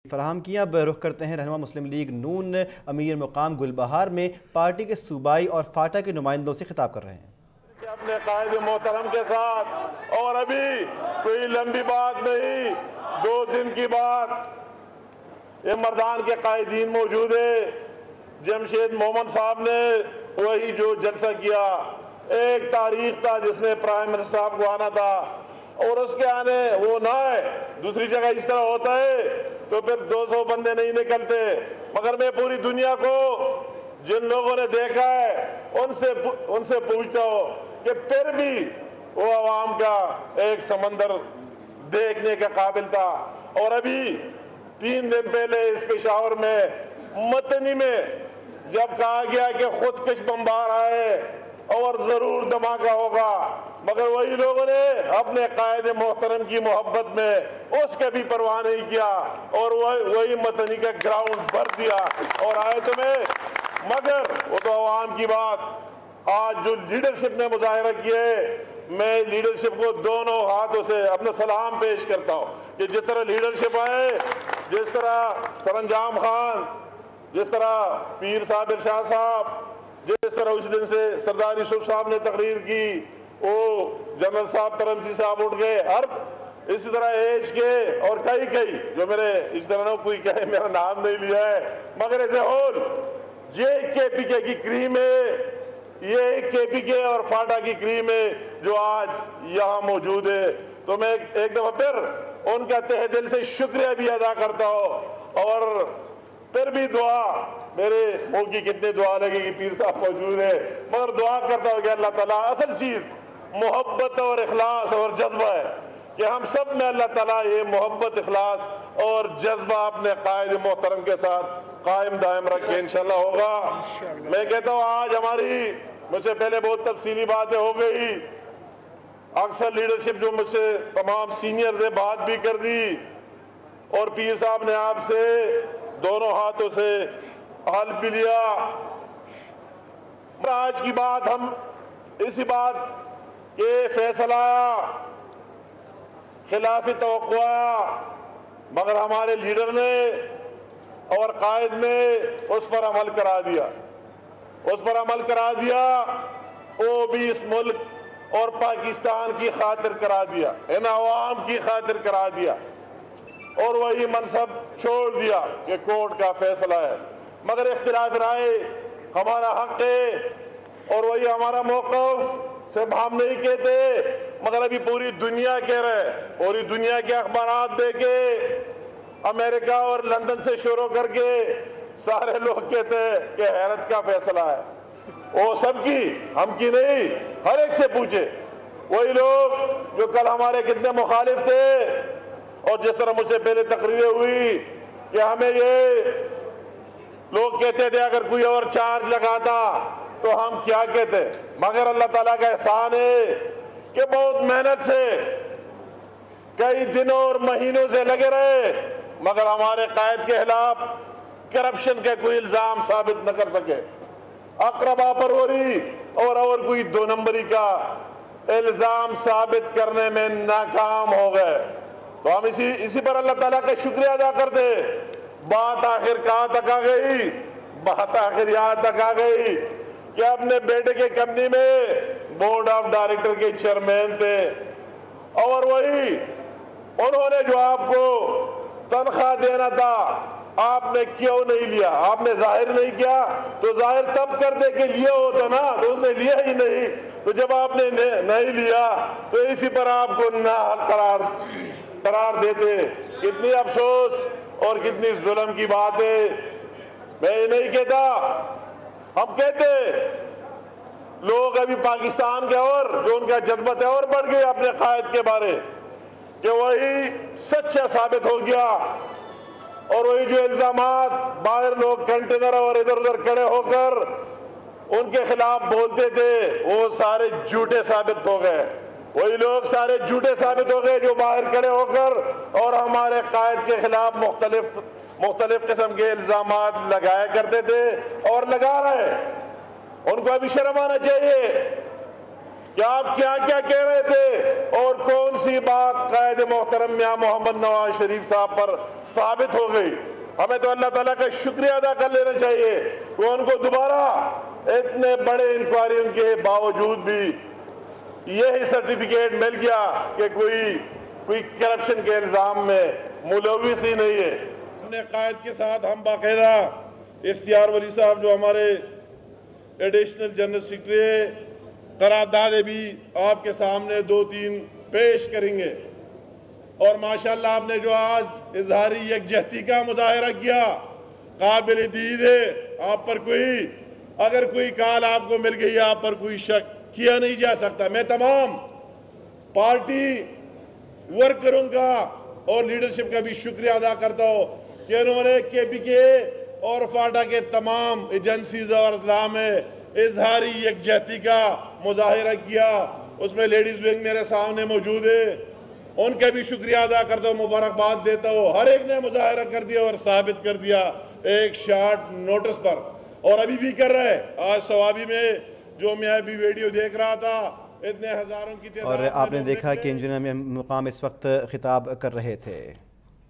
فراہم کیا۔ اب رخ کرتے ہیں رہنما مسلم لیگ نون امیر مقام گلبہار میں پارٹی کے صوبائی اور فاٹا کے نمائندوں سے خطاب کر رہے ہیں۔ اپنے قائد محترم کے ساتھ، اور ابھی کوئی لمبی بات نہیں، 2 دن کی بات، یہ مردان کے قائدین موجود ہے۔ جمشید مومن صاحب نے وہی جو جلسہ کیا، ایک تاریخ تھا جس میں پرائم منسٹر صاحب کو آنا تھا، اور اس کے آنے وہ نہ آئے۔ دوسری جگہ اس طرح ہوتا ہے تو پھر 200 بندے نہیں نکلتے، مگر میں پوری دنیا کو جن لوگوں نے دیکھا ہے ان سے پوچھتا ہوں کہ پھر بھی وہ عوام کا ایک سمندر دیکھنے کے قابل تھا۔ اور ابھی 3 دن پہلے اس پشاور میں متنی میں جب کہا گیا کہ خودکش بمبار آئے اور ضرور دھماکہ ہوگا، مگر وہی لوگوں نے اپنے قائد محترم کی محبت میں اس کا بھی پرواہ نہیں کیا، اور وہی متنی کا گراؤنڈ بھر دیا اور آئے تمہیں۔ مگر وہ تو عوام کی بات۔ آج جو لیڈرشپ نے مظاہرہ کیا ہے، میں لیڈرشپ کو دونوں ہاتھوں سے اپنا سلام پیش کرتا ہوں کہ جس طرح لیڈرشپ آئے، جس طرح سرانجام خان، جس طرح پیر صاحب ارشاد صاحب، جس طرح اس دن سے سردار یوسف صاحب نے تقریر کی، وہ جنرل صاحب ترمچی صاحب اٹھ گئے، اسی طرح ایج کے اور کئی جو میرے اس طرح نہ کوئی کہے میرا نام نہیں لیا ہے، مگر ایسے ہول یہ کے پی کے کی کریم ہے، یہ کے پی کے اور فاٹا کی کریم ہے جو آج یہاں موجود ہے۔ تو میں ایک دفعہ پھر ان کا تہ دل سے شکریہ بھی ادا کرتا ہوں، اور پھر بھی دعا، میرے منہ کی کتنے دعا لگے گی، پیر صاحب موجود ہے، مگر دعا کرتا ہوں کہ اللہ تعالیٰ، اصل چیز محبت اور اخلاص اور جذبہ ہے کہ ہم سب میں اللہ تعالیٰ یہ محبت، اخلاص اور جذبہ اپنے قائد محترم کے ساتھ قائم دائم رکھ کے انشاءاللہ ہوگا۔ میں کہتا ہوں آج ہماری مجھ سے پہلے بہت تفصیلی باتیں ہو گئی، اکثر لیڈرشپ جو مجھ سے تمام سینئر سے بات بھی کر دی، اور پیر صاحب نے آپ سے دونوں ہاتھوں سے حلف بھی لیا۔ آج کی بات ہم اسی بات کہ فیصلہ خلاف توقع، مگر ہمارے لیڈر نے اور قائد نے اس پر عمل کرا دیا، وہ بھی اس ملک اور پاکستان کی خاطر کرا دیا، ان عوام کی خاطر کرا دیا، اور وہی منصب چھوڑ دیا کہ کورٹ کا فیصلہ ہے۔ مگر اختلاف رائے ہمارا حق ہے، اور وہی ہمارا موقف صرف ہم نہیں کہتے، مگر ابھی پوری دنیا کہہ رہے، پوری دنیا کے اخبارات دے کے، امریکہ اور لندن سے شروع کر کے سارے لوگ کہتے ہیں کہ حیرت کا فیصلہ ہے۔ وہ سب کی، ہم کی نہیں، ہر ایک سے پوچھے۔ وہی لوگ جو کل ہمارے کتنے مخالف تھے، اور جس طرح مجھ سے پہلے تقریریں ہوئی کہ ہمیں یہ لوگ کہتے تھے اگر کوئی اور چارج لگاتا تو ہم کیا کہتے، مگر اللہ تعالیٰ کا احسان ہے کہ بہت محنت سے کئی دنوں اور مہینوں سے لگے رہے، مگر ہمارے قائد کے خلاف کرپشن کا کوئی الزام ثابت نہ کر سکے، اقربا پروری اور کوئی 2 نمبری کا الزام ثابت کرنے میں ناکام ہو گئے۔ تو ہم اسی پر اللہ تعالیٰ کا شکریہ ادا کرتے۔ بات آخر کہاں تک آ گئی؟ بات آخر یہاں تک آ گئی کہ اپنے بیٹے کے کمپنی میں بورڈ آف ڈائریکٹر کے چیئرمین تھے، اور وہی انہوں نے جو آپ کو تنخواہ دینا تھا آپ نے کیوں نہیں لیا؟ آپ نے ظاہر نہیں کیا، تو ظاہر تب کرتے کہ لیا ہوتا نا، تو اس نے لیا ہی نہیں، تو جب آپ نے نہیں لیا تو اسی پر آپ کو نااہل قرار دیتے۔ کتنی افسوس اور کتنی ظلم کی بات ہے۔ میں یہ نہیں کہتا، ہم کہتے لوگ ابھی پاکستان کے اور جو ان کا جذبہ ہے اور بڑھ گئے اپنے قائد کے بارے کہ وہی سچا ثابت ہو گیا، اور وہی جو الزامات باہر لوگ کنٹینر اور ادھر ادھر کھڑے ہو کر ان کے خلاف بولتے تھے وہ سارے جھوٹے ثابت ہو گئے، وہی لوگ سارے جھوٹے ثابت ہو گئے جو باہر کھڑے ہو کر اور ہمارے قائد کے خلاف مختلف قسم کے الزامات لگایا کرتے تھے اور لگا رہے۔ ان کو ابھی شرم آنا چاہیے کہ آپ کیا کیا کہہ رہے تھے اور کون سی بات قائد محترم میاں محمد نواز شریف صاحب پر ثابت ہو گئی. ہمیں تو اللہ تعالیٰ کا شکریہ ادا کر لینا چاہیے کہ ان کو دوبارہ اتنے بڑے انکوائریوں کے باوجود بھی یہی سرٹیفکیٹ مل گیا کہ کوئی کرپشن کے الزام میں ملوث ہی نہیں ہے. اپنے قائد کے ساتھ ہم باقاعدہ اختیار ولی صاحب جو ہمارے ایڈیشنل جنرل سیکرٹری قراردادیں بھی آپ کے سامنے 2-3 پیش کریں گے. اور ماشاءاللہ آپ نے جو آج اظہاری یکجہتی کا مظاہرہ کیا قابل دید ہے. آپ پر اگر کوئی کال آپ کو مل گئی آپ پر کوئی شک کیا نہیں جا سکتا. میں تمام پارٹی ورکروں کا اور لیڈرشپ کا بھی شکریہ ادا کرتا ہوں کہ انہوں نے KPK اور فاٹا کے تمام ایجنسیز اور اضلاع میں اظہاری یکجہتی کا مظاہرہ کیا. اس میں لیڈیز ونگ میرے سامنے موجود ہے, ان کا بھی شکریہ ادا کرتا ہوں, مبارکباد دیتا ہوں. ہر ایک نے مظاہرہ کر دیا اور ثابت کر دیا ایک شارٹ نوٹس پر, اور ابھی بھی کر رہے. آج سوابی میں جو میں ابھی ویڈیو دیکھ رہا تھا اتنے ہزاروں کی تعداد. اور آپ نے دیکھا کہ انجینئر مقام اس وقت خطاب کر رہے تھے.